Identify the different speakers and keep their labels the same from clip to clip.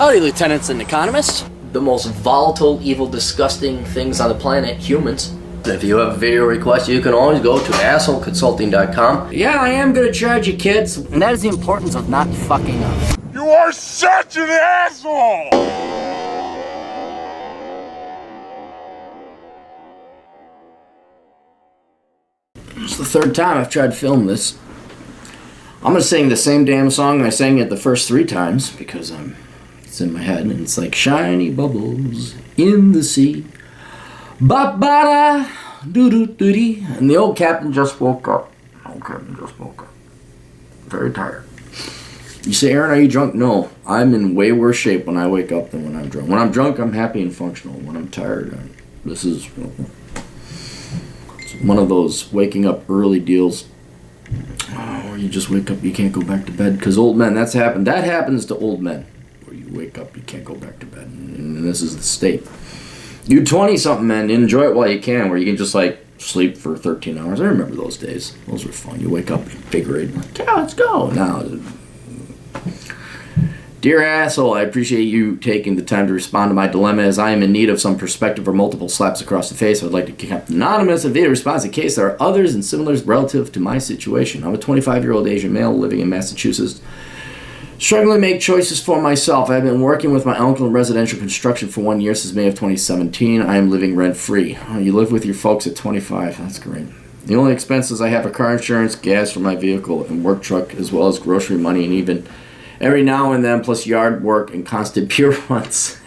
Speaker 1: Howdy, lieutenants and economists.
Speaker 2: The most volatile, evil, disgusting things on the planet, humans. If you have a video request, you can always go to assholeconsulting.com.
Speaker 1: Yeah, I am gonna charge you, kids. And that is the importance of not fucking up.
Speaker 3: You are such an asshole!
Speaker 2: It's the third time I've tried to film this. I'm gonna sing the same damn song I sang it the first 3 times because it's in my head and it's like shiny bubbles in the sea. Ba-ba-da, doo-doo-doo-dee. And the old captain just woke up. Very tired. You say, Aaron, are you drunk? No, I'm in way worse shape when I wake up than when I'm drunk. When I'm drunk, I'm happy and functional. When I'm tired, this is it's one of those waking up early deals. Or you just wake up, you can't go back to bed. Because old men, that happens to old men. Where you wake up, you can't go back to bed. And this is the state. You 20-something men, enjoy it while you can, where you can just like sleep for 13 hours. I remember those days. Those were fun. You wake up invigorated, like, yeah, let's go. Now, dear asshole, I appreciate you taking the time to respond to my dilemma as I am in need of some perspective or multiple slaps across the face. I would like to keep anonymous and video response in case there are others and similars relative to my situation. I'm a 25-year-old Asian male living in Massachusetts, struggling to make choices for myself. I have been working with my uncle in residential construction for 1 year since May of 2017. I am living rent-free. Oh, you live with your folks at 25. That's great. The only expenses I have are car insurance, gas for my vehicle, and work truck, as well as grocery money, and even every now and then, plus yard work and constant pure runs.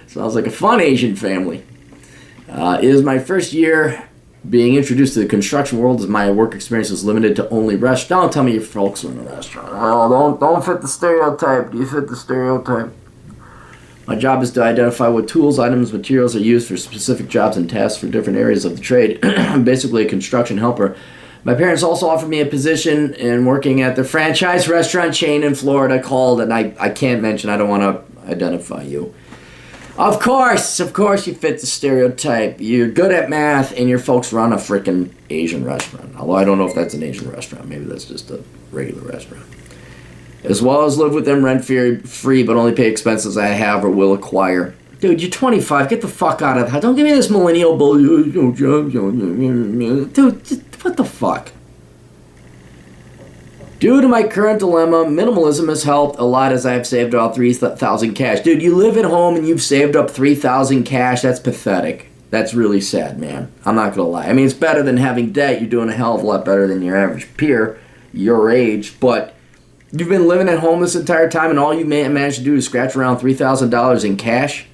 Speaker 2: Sounds like a fun Asian family. It is my first year being introduced to the construction world as my work experience is limited to only restaurants. Don't tell me your folks are in a restaurant. Oh, don't fit the stereotype. Do you fit the stereotype? My job is to identify what tools, items, materials are used for specific jobs and tasks for different areas of the trade. I'm basically a construction helper. My parents also offered me a position in working at the franchise restaurant chain in Florida called, and I can't mention, I don't want to identify you. Of course you fit the stereotype. You're good at math, and your folks run a frickin' Asian restaurant. Although I don't know if that's an Asian restaurant. Maybe that's just a regular restaurant. As well as live with them rent-free, but only pay expenses I have or will acquire. Dude, you're 25. Get the fuck out of that. Don't give me this millennial bull. Dude, what the fuck? Due to my current dilemma, minimalism has helped a lot as I have saved about $3,000 cash. Dude, you live at home and you've saved up $3,000 cash. That's pathetic. That's really sad, man. I'm not going to lie. I mean, it's better than having debt. You're doing a hell of a lot better than your average peer your age. But you've been living at home this entire time and all you managed to do is scratch around $3,000 in cash?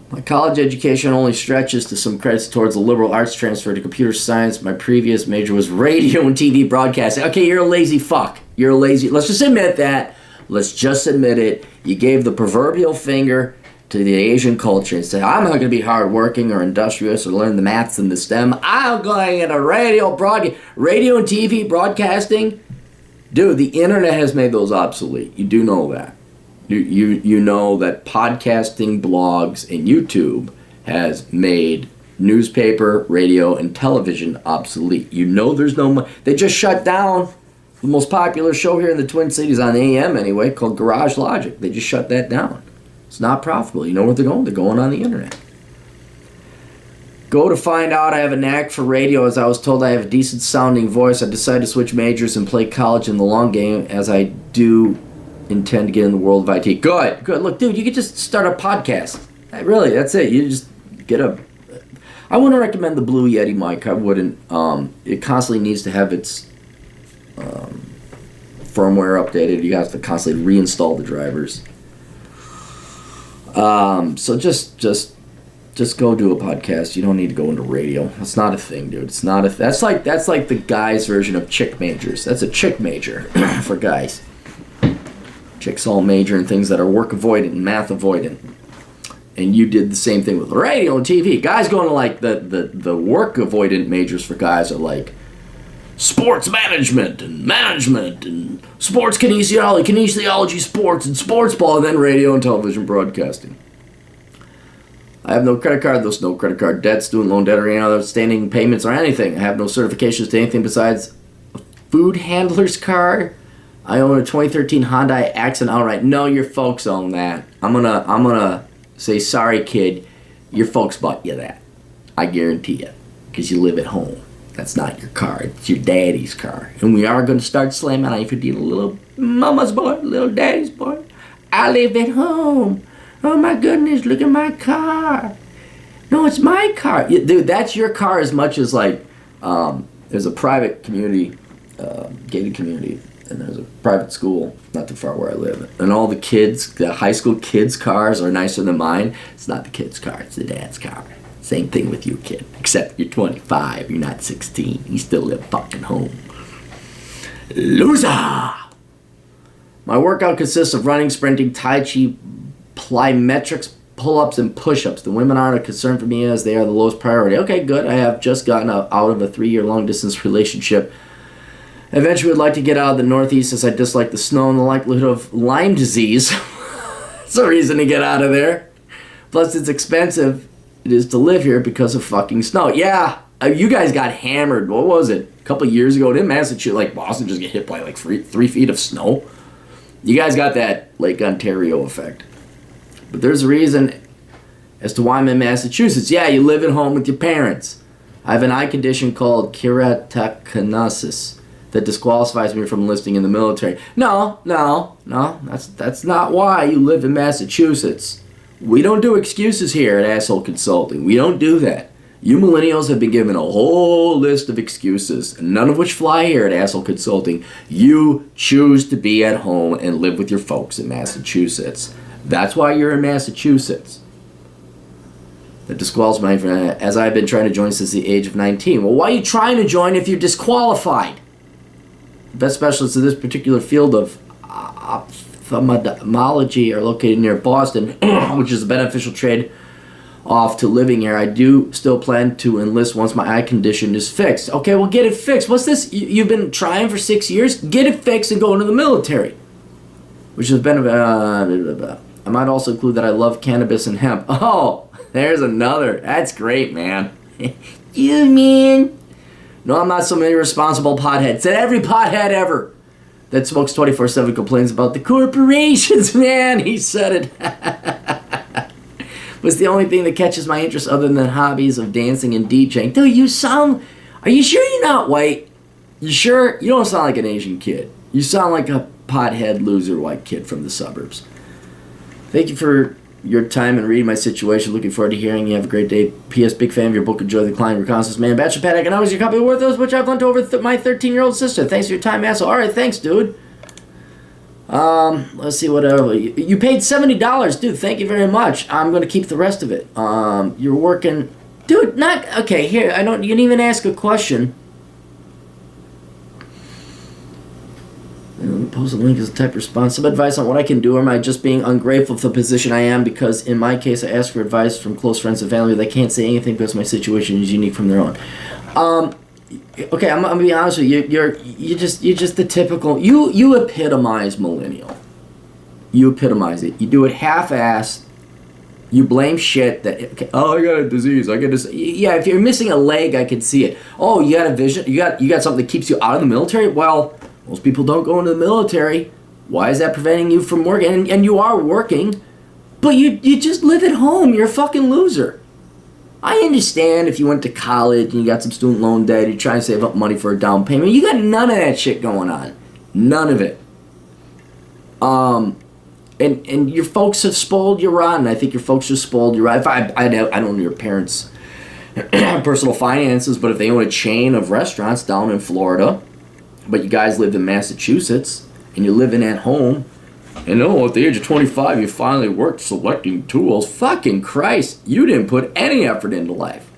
Speaker 2: My college education only stretches to some credits towards a liberal arts transfer to computer science. My previous major was radio and TV broadcasting. Okay, you're a lazy fuck. Let's just admit that. Let's just admit it. You gave the proverbial finger to the Asian culture and said, I'm not going to be hardworking or industrious or learn the maths and the STEM. I'm going into radio and TV broadcasting. Dude, the internet has made those obsolete. You do know that. You know that podcasting, blogs, and YouTube has made newspaper, radio, and television obsolete. You know there's no... They just shut down the most popular show here in the Twin Cities, on AM anyway, called Garage Logic. They just shut that down. It's not profitable. You know where they're going? They're going on the internet. Go to find out I have a knack for radio. As I was told I have a decent sounding voice, I decided to switch majors and play college in the long game as I do intend to get in the world of IT. Good. Look, dude, you could just start a podcast. Really, that's it. You just get I wouldn't recommend the Blue Yeti mic. I wouldn't. It constantly needs to have its firmware updated. You have to constantly reinstall the drivers. So just go do a podcast. You don't need to go into radio. That's not a thing, dude. It's not that's like the guys' version of chick majors. That's a chick major for guys. Chicks all major in things that are work avoidant and math avoidant. And you did the same thing with radio and TV. Guys going to like the work avoidant majors for guys are like sports management and sports kinesiology, sports and sports ball, and then radio and television broadcasting. I have no credit card, thus no credit card debt, student loan debt, or any other outstanding payments or anything. I have no certifications to anything besides a food handler's card, I own a 2013 Hyundai Accent outright. No, your folks own that. I'm gonna say, sorry, kid. Your folks bought you that. I guarantee you, because you live at home. That's not your car. It's your daddy's car. And we are going to start slamming on you for being a little mama's boy, little daddy's boy. I live at home. Oh my goodness, look at my car. No, it's my car. Dude, that's your car as much as like, there's a private community, gated community, and there's a private school not too far where I live. And all the kids, the high school kids' cars are nicer than mine. It's not the kid's car, it's the dad's car. Same thing with you, kid. Except you're 25, you're not 16. You still live fucking home. Loser! My workout consists of running, sprinting, tai chi, plyometrics, pull-ups, and push-ups. The women aren't a concern for me as they are the lowest priority. Okay, good. I have just gotten out of a 3-year long-distance relationship. Eventually would like to get out of the Northeast as I dislike the snow and the likelihood of Lyme disease. It's a reason to get out of there. Plus, it's expensive. It is to live here because of fucking snow. Yeah, you guys got hammered. What was it? A couple of years ago, didn't Massachusetts, like Boston, just get hit by like 3 feet of snow? You guys got that Lake Ontario effect. But there's a reason as to why I'm in Massachusetts. Yeah, you live at home with your parents. I have an eye condition called keratoconus that disqualifies me from enlisting in the military. No, that's not why you live in Massachusetts. We don't do excuses here at Asshole Consulting. We don't do that. You millennials have been given a whole list of excuses, none of which fly here at Asshole Consulting. You choose to be at home and live with your folks in Massachusetts. That's why you're in Massachusetts. That disqualifies me as I've been trying to join since the age of 19. Well, why are you trying to join if you're disqualified? The best specialists in this particular field of ophthalmology are located near Boston, which is a beneficial trade off to living here. I do still plan to enlist once my eye condition is fixed. Okay, well, get it fixed. What's this? You've been trying for 6 years? Get it fixed and go into the military. Which has been I might also include that I love cannabis and hemp. Oh, there's another. That's great, man. You mean? No, I'm not some irresponsible pothead. Said every pothead ever that smokes 24/7 complains about the corporations, man. He said it. Was the only thing that catches my interest other than hobbies of dancing and DJing. Dude, are you sure you're not white? You sure? You don't sound like an Asian kid. You sound like a pothead loser white kid from the suburbs. Thank you for your time and reading my situation. Looking forward to hearing you. Have a great day. P.S. Big fan of your book. Enjoy the Klein Reconnaissance Man. Bachelor Pat, I can always your copy of Worth Those, which I've lent over my 13-year-old sister. Thanks for your time, asshole. All right, thanks, dude. Let's see what else. You paid $70, dude. Thank you very much. I'm gonna keep the rest of it. You're working, dude. Not okay. Here, I don't. You didn't even ask a question. Post a link as a type response. Some advice on what I can do, or am I just being ungrateful for the position I am? Because in my case, I ask for advice from close friends and family. They can't say anything because my situation is unique from their own. Okay, I'm gonna be honest with you. You're just the typical. You epitomize millennial. You epitomize it. You do it half-assed. You blame shit that. Okay, oh, I got a disease. I got this. Yeah, if you're missing a leg, I can see it. Oh, you got a vision. You got something that keeps you out of the military. Well, most people don't go into the military. Why is that preventing you from working? And you are working, but you just live at home. You're a fucking loser. I understand if you went to college and you got some student loan debt, you're trying to save up money for a down payment. You got none of that shit going on. None of it. And your folks have spoiled you rotten. I think your folks have spoiled you rotten. I don't know your parents' personal finances, but if they own a chain of restaurants down in Florida, but you guys lived in Massachusetts, and you're living at home, and at the age of 25, you finally worked selecting tools. Fucking Christ, you didn't put any effort into life.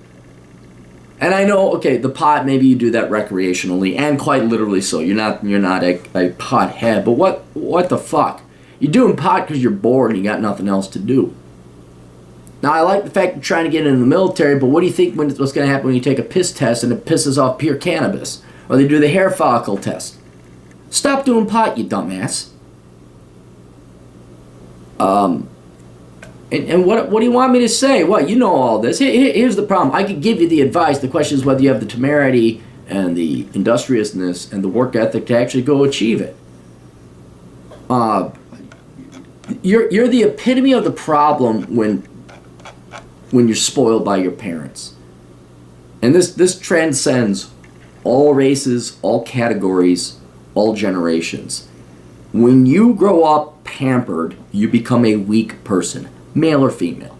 Speaker 2: And I know, okay, the pot, maybe you do that recreationally, and quite literally so. You're not a pothead, but what the fuck? You're doing pot because you're bored and you got nothing else to do. Now, I like the fact you're trying to get into the military, but what do you think what's going to happen when you take a piss test and it pisses off pure cannabis? Or they do the hair follicle test? Stop doing pot, you dumbass. And what do you want me to say? What, you know all this. Here's the problem. I could give you the advice. The question is whether you have the temerity and the industriousness and the work ethic to actually go achieve it. You're the epitome of the problem when you're spoiled by your parents. And this transcends all races, all categories, all generations. When you grow up pampered, you become a weak person, male or female.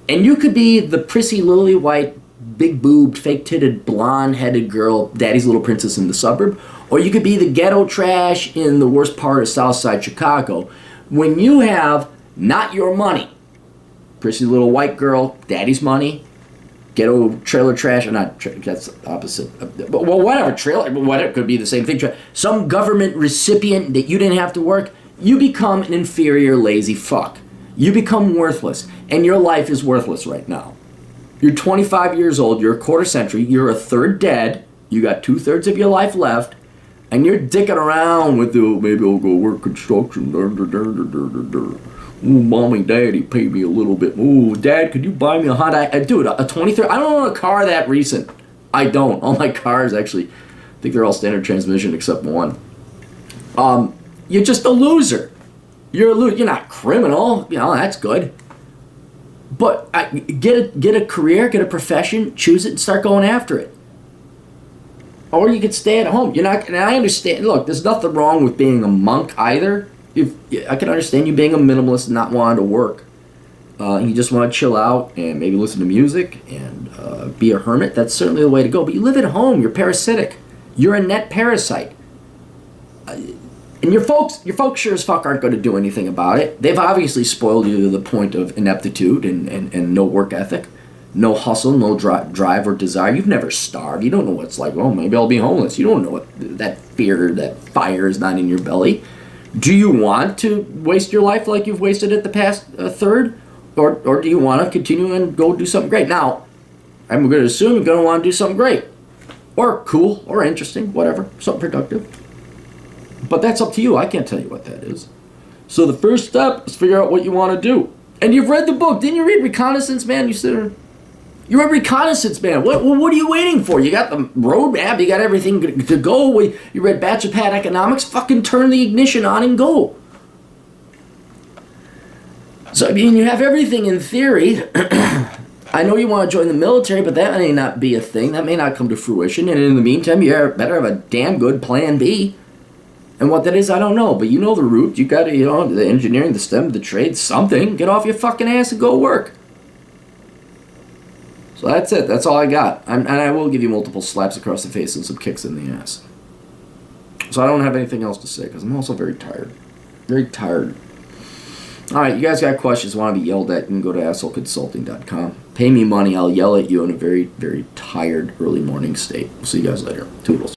Speaker 2: And you could be the prissy, lily white, big boobed, fake titted, blonde headed girl, daddy's little princess in the suburb, or you could be the ghetto trash in the worst part of Southside Chicago. When you have not your money, prissy little white girl, daddy's money, ghetto trailer trash, or not, that's the opposite. But, well, whatever, trailer, whatever, could be the same thing. Some government recipient that you didn't have to work, you become an inferior, lazy fuck. You become worthless, and your life is worthless right now. You're 25 years old, you're a quarter century, you're a third dead, you got 2/3 of your life left, and you're dicking around with the, maybe I'll go work construction, Ooh, mommy, daddy, pay me a little bit. Ooh, dad, could you buy me a Honda? Dude, a 23, I don't own a car that recent. I don't. All my cars, actually, I think they're all standard transmission except one. You're just a loser. You're a loser. You're not criminal. You know, that's good. But get a career, get a profession, choose it, and start going after it. Or you could stay at home. You're not. And I understand. Look, there's nothing wrong with being a monk either. I can understand you being a minimalist and not wanting to work. You just want to chill out and maybe listen to music and be a hermit. That's certainly the way to go. But you live at home. You're parasitic. You're a net parasite. And your folks sure as fuck aren't going to do anything about it. They've obviously spoiled you to the point of ineptitude and no work ethic, no hustle, no drive or desire. You've never starved. You don't know what it's like. Oh, maybe I'll be homeless. You don't know what that fear, that fire is not in your belly. Do you want to waste your life like you've wasted it the past third? Or do you want to continue and go do something great? Now, I'm going to assume you're going to want to do something great. Or cool, or interesting, whatever, something productive. But that's up to you. I can't tell you what that is. So the first step is figure out what you want to do. And you've read the book. Didn't you read Reconnaissance Man? You read Reconnaissance Man. What are you waiting for? You got the roadmap. You got everything to go. You read Batch of Pat Economics. Fucking turn the ignition on and go. So, I mean, you have everything in theory. I know you want to join the military, but that may not be a thing. That may not come to fruition. And in the meantime, you better have a damn good plan B. And what that is, I don't know. But you know the route. You got to, the engineering, the STEM, the trade, something. Get off your fucking ass and go work. So that's it. That's all I got. And I will give you multiple slaps across the face and some kicks in the ass. So I don't have anything else to say because I'm also very tired. Very tired. All right, you guys got questions, want to be yelled at, you can go to assholeconsulting.com. Pay me money, I'll yell at you in a very, very tired early morning state. We'll see you guys later. Toodles.